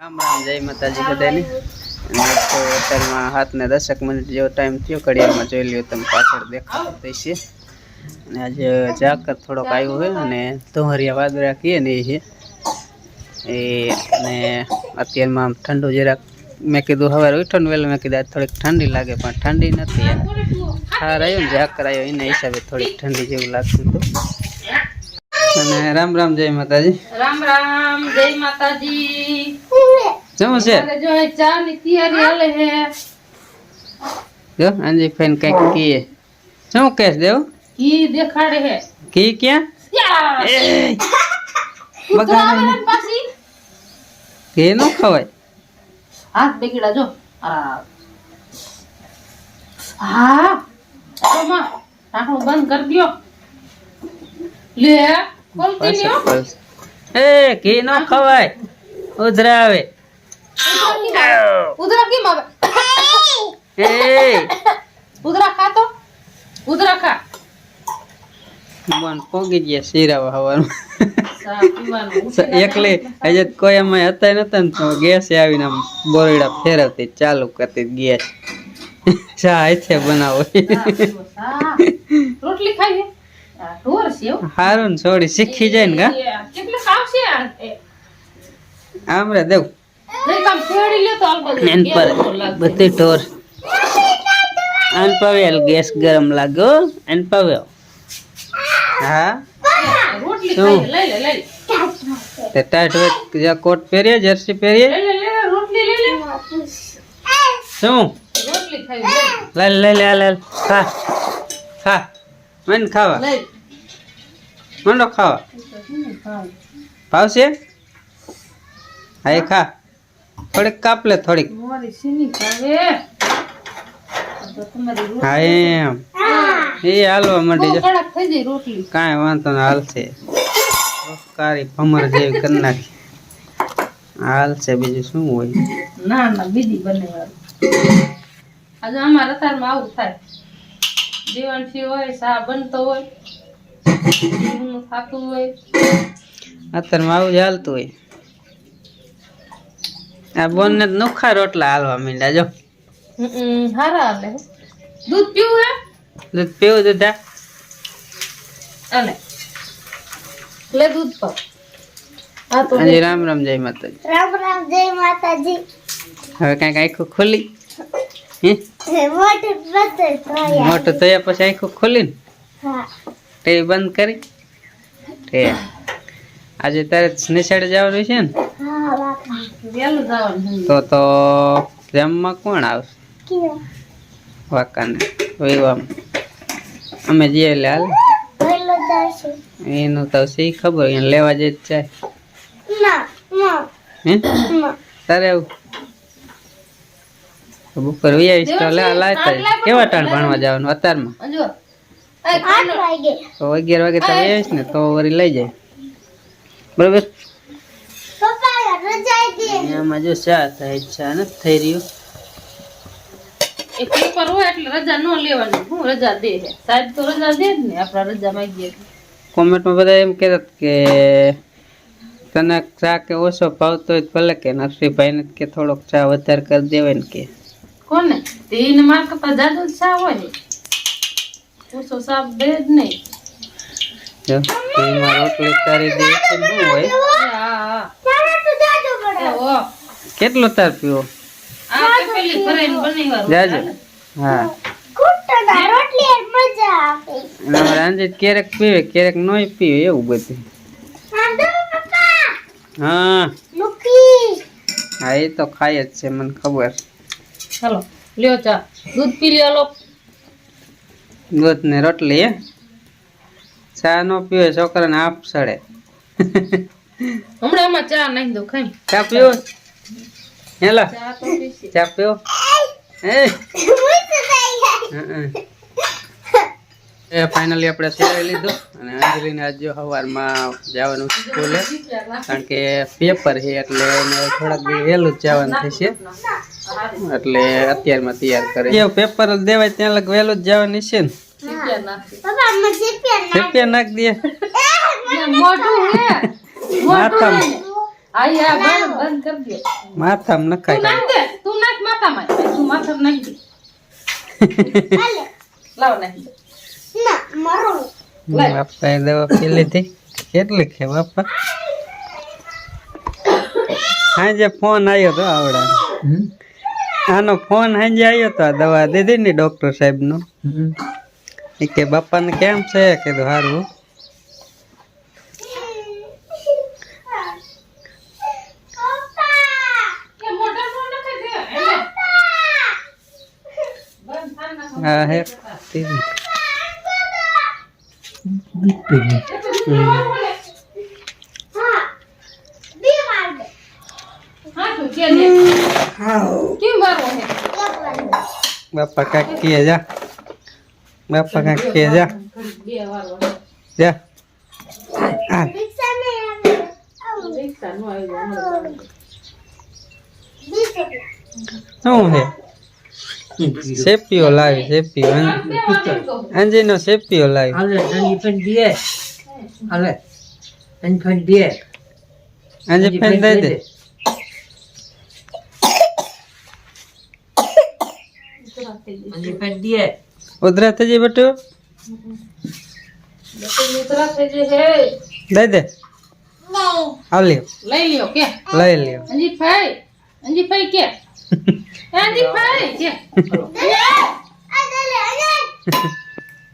રામ રામ જય માતાજી બધાને તો અત્યારમાં 7 ને 10 મિનિટ જેવો ટાઈમ થયો ઘડિયાળમાં જોઈ લ્યો તમે પાછળ દેખાતો હશે અને આજે ઝાકર થોડોક આવ્યો હોય અને ધોહરિયા વાદળા કીએ ને એ અને અત્યારમાં ઠંડુ જરાક મેં કીધું સવારે ઉઠો ને વહેલું મેં કીધું આજ થોડીક ઠંડી લાગે પણ ઠંડી નથી ઠાર આવ્યો ને ઝાકર આવ્યો એના હિસાબે થોડીક ઠંડી જેવું લાગતું હતું અને રામ રામ જય માતાજી રામ રામ જય માતાજી શું છે જો ચા ની તૈયારી હાલે હે જો અંજી ફેન કઈક કીએ શું કહેશ દેવ કી દેખાડે હે કી ક્યાં એ બગાડે પાછી કે નો ખવાય હાથ બેકડા જો હા માં ટાંકણું બંધ કરી દયો લે બોલતી લ્યો એ ઘી નો ખવાય ઉધરા આવે ઉધરા કેમ આવે એ ઉધરા ખા તો ઉધરા ખા મન પોગી ગયા શીરાવા હવાનું સા પીવાનું એકલી આજે કોઈ એમાં હતા નતા ને તો ગેસ આવીને આમ બોરડા ફેરવતી ચાલુ કરતી ગેસ ચા હાથે બનાવો રોટલી ખાઈએ ઢોર છે હારું ને છોડી શીખી જાય ને કા કેટલે ખાવશે આમ રે દેવ નહીં કામ ફેડી લે તો અલબત્ત એન પર બધી ઢોર આન પવેલ ગેસ ગરમ લાગ્યો એન પવેલ હા રોટલી ખાઈએ લઈ લે તે ટાઈટ હોય કોટ પહેરીએ જર્સી પહેરીએ લે રોટલી લઈ લે શું રોટલી ખાવી લે ખા ખા મન ખાવા લઈ મંડો ખાવા ભાવશે હા એ ખા થોડીક કાપ લે થોડીક મારી સીની ખાવે તો તમારી રોટલી હા એમ એ હાલવા માંડી બહુ જો કડક થઈ જાય રોટલી કાંઈ વાંધો ને હાલશે કારી ભમર જેવી કરી નાખી હાલશે બીજું શું હોય ના બીજી બને આજે અમારા રતારમાં આવું થાય દીવાનથી હોય સા બનતો હોય થતું હોય અત્યારમાં આવું જ હાલતું હોય આ બોનને નોખા રોટલા હાલવા માંડ્યા જો હારા હાલે દૂધ પીવું હે દૂધ પીવું દૂધા આલે લે દૂધ પાવ હા તો હાજી રામ રામ જય માતાજી રામ રામ જય માતાજી હવે કાંઈક આખું ખોલી હે મોટું બધું થયા મોટું થયા પછી આખું ખોલી ને હા ટીવી બંધ કરી તે આજે તારે નિશાળે જવાનું છે ને હા બાપા વેલું જવાનું તો જમવા કોણ આવશે કેવું વાકાને વિવામ અમે જઈએ એટલે હાલ પહેલો દર્શન એનું તો સી ખબર એને લેવા જઈ જ જાય ના ના હે ના તારે આવું બપોર વિયાવીશ તો લાવતા કેવા ટાણ ભણવા જવાનું અત્યારમાં જો 8 વાગે તો 11 વાગે તો વિયાવીશ ને તો વળી લઈ જાય બરોબર પપ્પા રજા દે એમાં જો ચા થાય ચા નથી થઈ રહ્યું એક પેપર હોય એટલે રજા ન લેવાની હું રજા દે છે સાહેબ તો રજા દે જ ને આપણા રજા માંગીએ કોમેન્ટમાં બધા એમ કહેતા કે તને ચા કે ઓછો ભાવતો હોય તો ભલે કે નરસિંહભાઈને કે થોડોક ચા વધારે કરી દેવાય ને કે કોને તે એને માર કરતા જાદુ સા હોય ઓછો સાપ દે જ નહીં જો એમાં રોટલી તારી દે છે શું હોય હા તારે તો જાજો પડે ઓ કેટલો તાર પીવો આ પેલી ભરાઈને બની વાર જાજો હા કુટ્ટના રોટલી એ મજા આવે અને અમારે અંજીત ક્યારેક પીવે ક્યારેક નોય પીવે એવું બધું સાંદો પપ્પા હા લુકી હા એ તો ખાય જ છે મને ખબર ચાલો લ્યો ચા દૂધ પી લ્યો લો દૂધ ને રોટલી હે ચા નો પીવે છોકરાને આપ સડે હમણાં એમાં ચા નાખી દો ખાઈ ચા પીવો હેલા ચા તો પીસી ચા પીવો એ ફાઇનલી આપણે સેવાઈ લીધું અને અંજલિને આજ જો સવારમાં જવાનું સ્કૂલે કારણ કે પેપર છે એટલે એને થોડાક દી વહેલું જ જવાનું થશે એટલે અત્યારમાં તૈયાર કરે જે પેપર દેવાય ત્યાં લગ વહેલું જ જવાની છે ને પપ્પા મને ચીપિયા રૂપિયા નાખ દે મોઢું હે માથામાં આ બંધ કરી દે. માથામાં તું નખાય નાખ દે, તું નાખ માથામાં. તું માથામાં નાખી દે. લાવ નાખી દે. ના મારો બાપા દવા પી લીધી કેટલી છે બાપા હાજે ફોન આવ્યો તો આવડા આનો ફોન હાજે આવ્યો તો આ દવા દીધી ને ડોક્ટર સાહેબ નો એ કે બાપાને કેમ છે કીધું સારું કે મોઢા માં નાખી દે. એને. બંધ થાય નાખો. હા હે તીધી. હા દીવાલ દે હા તું કે લે. કેમ મારવો હે? બાપા કાંઈક કહે જા બાપા કાંઈક કહે જા બે વારવો હે. જા હાલ. રિક્ષા ને આવે રિક્ષા નો આવ્યો હમણાં. બીજે શું હે સેપીઓ લાવી સેપીઓ અંજીનો સેપીઓ લાવી Ale, anh phân bia. Ale, anh phân bia. અંજી ફેન દઈ દે Anh phân bia. ઉધરા થઈ જાય બટુ બેટી ઉતરા થઈ જે હે. દઈ દે નહીં આલ્યો લઈ લ્યો કે લઈ લ્યો અંજીભાઈ કે અંજીભાઈ કે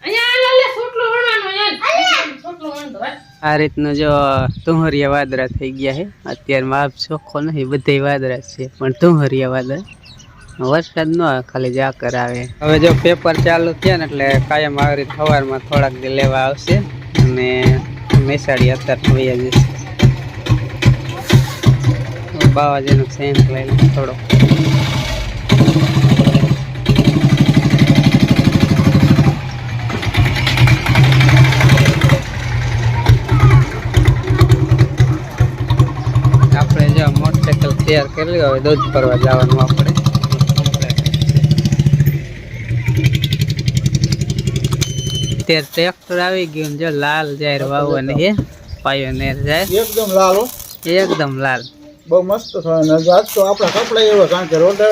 અહીંયા લે સોટલો વણવાનો યાર સોટલો વણ દો. આ રીતનું જો તુહરિયા વાદળા થઈ ગયા છે અત્યારમાં આપ ચોખ્ખો નહીં બધે વાદળા છે પણ તુહરિયા વાદળા વરસાદ ન આવે ખાલી ઝાકર આવે હવે જો પેપર ચાલુ થયા ને એટલે કાયમ આવી રીતે સવારમાં થોડાક દી લેવા આવશે અને મેસાડી અત્યારે વયા જશે બાવાજીનો સેન્ટ લઈ લે થોડો આપણે જો મોટરસાઇકલ તૈયાર કરી લ્યો હવે દૂધ ભરવા જવાનું આપણે અત્યારે ટ્રેક્ટર આવી ગયું જો લાલ જાહેર વાવવાની છે પાયોનેર જાય એકદમ લાલ હો એકદમ લાલ બહુ મસ્ત થાય ને આજ તો આપણા કપડા એવા કારણ કે રોડર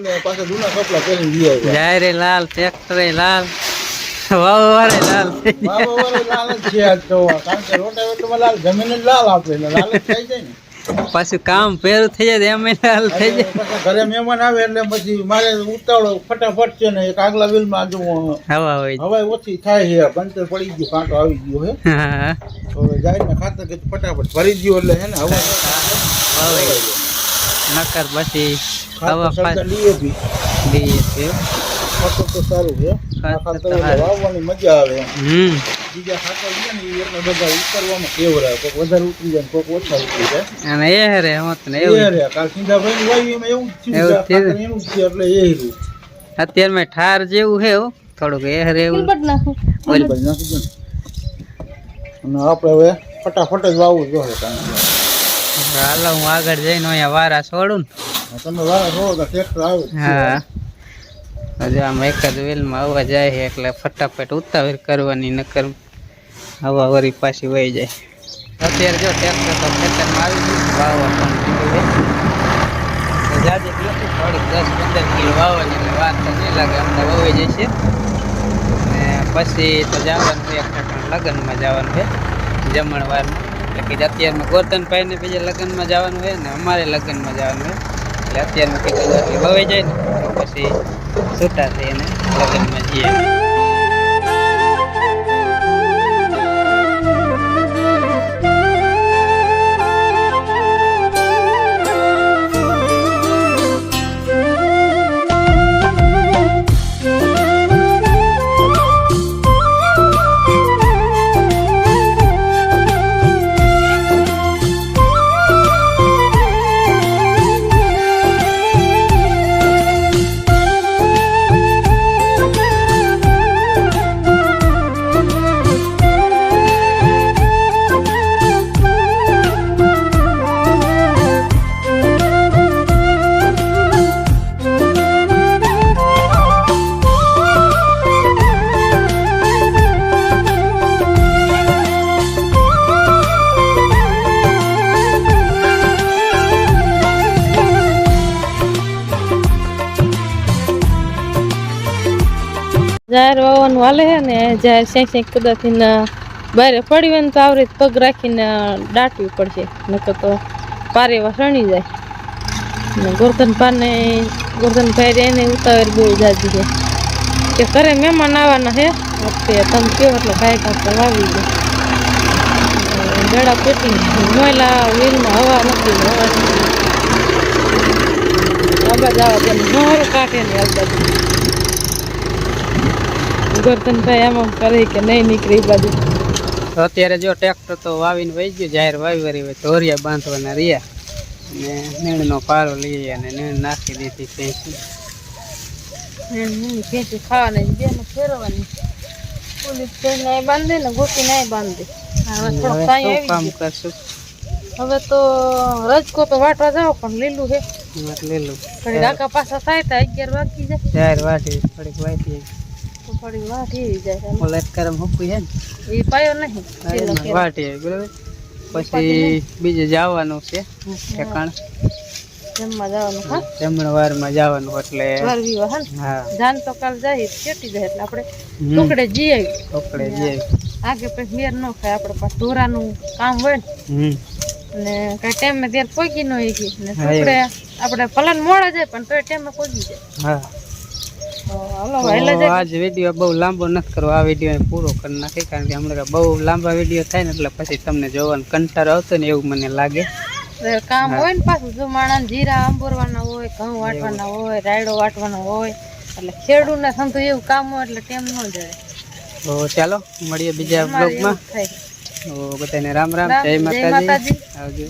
ને પાછા જૂના કપડા પહેરીને ગયા આવ્યા. જાહેરે લાલ ટ્રેક્ટરે લાલ વાવવારે લાલ બાબા વાળા લાલ જ છે આજ તો કારણ કે રોટાવેટરમાં લાલ જમીન જ લાલ આપે એટલે લાલ જ થઈ જાય ને પાછું કામ પેરું થઈ જાય એમ લાલ થઈ જાય પાછા ઘરે મહેમાન આવે એટલે પછી મારે ઉતાવળો ફટાફટ છે ને એક આગલા વ્હીલમાં જો હવા હોય હવાઈ ઓછી થાય છે પંચર પડી ગયું કાંટો આવી ગયો હે હા તો હવે જાય ને ખાતર કે ફટાફટ ભરી ગયો એટલે હે ને હવા વાવાય નકર પછી હવા ખાતર પાછી લઈએ બી દઈએ છે ખાતર તો સારું છે આ ખાતર ખાતર તો એટલે સારું. વાવવાની મજા આવે એમ. હમ બીજા ખાતર છે ને એ એટલે બધા ઉતરવામાં કેવડાવે કોઈક વધારે ઉતરી જાય ને કોઈક ઓછા ઉતરી જાય અને એ રે હોત ને એ એવું રે કાલ સિંધાભાઈ વાવી એમાં એવું જ થયું એવું કે આ થયું. ખાતર એનું જ છે એટલે એ રહ્યું અત્યારમાં ઠાર જેવું છે હો, થોડુંક એ રે એવું ઓલી બાજુ નાખી દો ને. અને આપણે હવે ફટાફટ જ વાવવું જોઈએ કારણ કે હાલો હું આગળ જઈને અહીંયા વારા છોડું તમે વાળા જોવો તો ટ્રેક્ટર આવે જ ને છે. હા હજુ આમ એક જ વેલમાં હવા જાય છે એટલે ફટાફટ ઉતાવળ કરવાની નકર હવા વળી પાછી વહી જાય અત્યારે જો ટ્રેક્ટર તો ખેતરમાં આવી ગયું વાવવા પણ દીધું છે તો જાજે ગયું થોડીક 10-15 કિલો વાવવાની એટલે વાર તો નહીં લાગે અમને વહી જશે ને પછી તો જવાનું છે એક ઠેકાણે લગ્નમાં જવાનું છે જમણવારમાં એટલે કે અત્યારમાં ગોરધનભાઈને બીજા લગ્નમાં જવાનું હોય ને અમારે લગ્નમાં જવાનું હોય એટલે અત્યારમાં કીધું એટલે વહી જાય ને તો પછી છૂટા થઈને લગ્નમાં જઈએ જાહેર વાવવાનું હાલે છે ને જાહેર શેક કદાચીને બહાર પડી હોય ને તો આવી રીતે પગ રાખીને દાટવી પડશે નકર તો પારેવા સણી જાય ને ગોરધન ભાઈ એને ઉતાવળ બહુ જાજી છે કે ઘરે મહેમાન આવવાના છે વખતે તમે કહો એટલે કાંઈ કાંઈ વાવી દે ગળા પેટી મોયલા વીરમાં હવા નથી અવાજ આવે તેમ મોર કાઢે ને આ બાજુ ગોરધનભાઈ આમાં કરે કે નહીં નીકળે એ બાજુ તો અત્યારે જો ટ્રેક્ટર તો વાવીને વહી ગયું જાહેર વાવી હોય તો ઓરિયા બાંધવાના રહ્યા અને નીણનો પારો લઈએ અને નીણ નાખી દીધી ભેંસી ખાવાની બેને ફેરવાની પોલીસ નાય બાંધે ને ગોટી નાય બાંધે હવે થોડોક સાંઈ આવી કામ ગયું. કરશું હવે તો રજકો તો વાટવા જાવ પણ લીલું છે લેલું થોડી કાકા પાછા થાય તો 11 વાગી જાય જાહેર વાટી થોડીક વાટી તો થોડી વાટી આવી જાય ઓલા કરમ હુકું છે ને એ પાયો નહીં વાટી આવી બરાબર પછી બીજે જવાનું છે ઠેકાણ જમવા જવાનું હા જમણવારમાં જવાનું એટલે વાર વિવાહ હા ને? હા જાન તો કાલ જાય છેટી જાય એટલે આપણે ટુકડે જઈ આવી કપડે જઈએ આગે પછી મેર ન ખાય આપણે પાસે ઢોરાનું કામ હોય ને ને કઈ ટાઈમે ત્યારે પહોંચી ન હોય ને ટુકડે આપણે ભલે મોડા જાય પણ તોય ટાઈમે પહોંચી જાય હા તો હાલો વહેલા તો જાય આજ વિડીયો બહુ લાંબો નથી કરવો આ વિડીયો પૂરો કરી નાખી કારણ કે હમણાં બહુ લાંબા વિડીયો થાય ને એટલે પછી તમને જોવાનો કંટાળો આવતો ને એવું મને લાગે એટલે કામ હોય ને પાછું જો માણસ જીરા આંબોરવાના હોય ઘઉં વાટવાના હોય રાયડો વાટવાનો હોય એટલે ખેડૂતને સમજો એવું કામ હોય એટલે ટાઈમ ન જાય તો ચાલો મળીએ બીજા અમારે બ્લોગમાં એવું થાય તો બધાને રામ રામ જય માતાજી આવજો